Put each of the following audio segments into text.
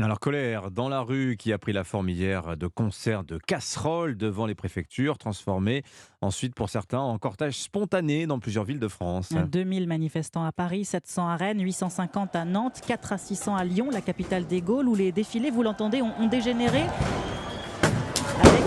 Alors, colère dans la rue qui a pris la forme hier de concerts de casseroles devant les préfectures, transformés ensuite pour certains en cortège spontané dans plusieurs villes de France. 2000 manifestants à Paris, 700 à Rennes, 850 à Nantes, 4 à 600 à Lyon, la capitale des Gaules, où les défilés, vous l'entendez, ont dégénéré avec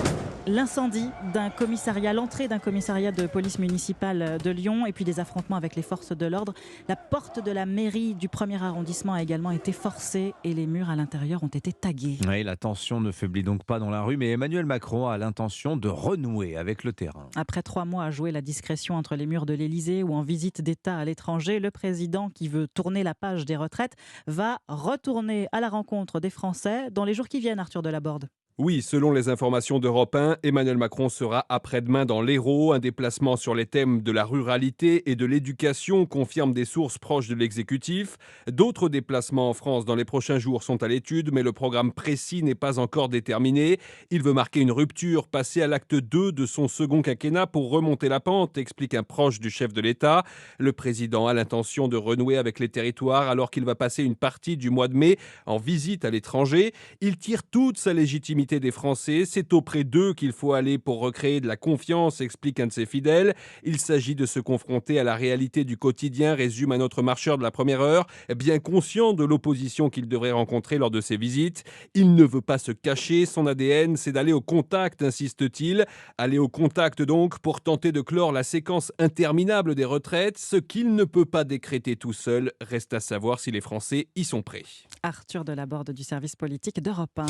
l'incendie d'un commissariat, l'entrée d'un commissariat de police municipale de Lyon et puis des affrontements avec les forces de l'ordre. La porte de la mairie du 1er arrondissement a également été forcée et les murs à l'intérieur ont été tagués. Oui, la tension ne faiblit donc pas dans la rue, mais Emmanuel Macron a l'intention de renouer avec le terrain. Après 3 mois à jouer la discrétion entre les murs de l'Élysée ou en visite d'État à l'étranger, le président, qui veut tourner la page des retraites, va retourner à la rencontre des Français dans les jours qui viennent, Arthur Delaborde. Oui, selon les informations d'Europe 1, Emmanuel Macron sera après-demain dans l'Hérault. Un déplacement sur les thèmes de la ruralité et de l'éducation, confirment des sources proches de l'exécutif. D'autres déplacements en France dans les prochains jours sont à l'étude, mais le programme précis n'est pas encore déterminé. Il veut marquer une rupture, passer à l'acte 2 de son second quinquennat pour remonter la pente, explique un proche du chef de l'État. Le président a l'intention de renouer avec les territoires alors qu'il va passer une partie du mois de mai en visite à l'étranger. Il tire toute sa légitimité des Français. C'est auprès d'eux qu'il faut aller pour recréer de la confiance, explique un de ses fidèles. Il s'agit de se confronter à la réalité du quotidien, résume un autre marcheur de la première heure, bien conscient de l'opposition qu'il devrait rencontrer lors de ses visites. Il ne veut pas se cacher, son ADN, c'est d'aller au contact, insiste-t-il. Aller au contact donc pour tenter de clore la séquence interminable des retraites. Ce qu'il ne peut pas décréter tout seul, reste à savoir si les Français y sont prêts. Arthur Delaborde du service politique d'Europe 1.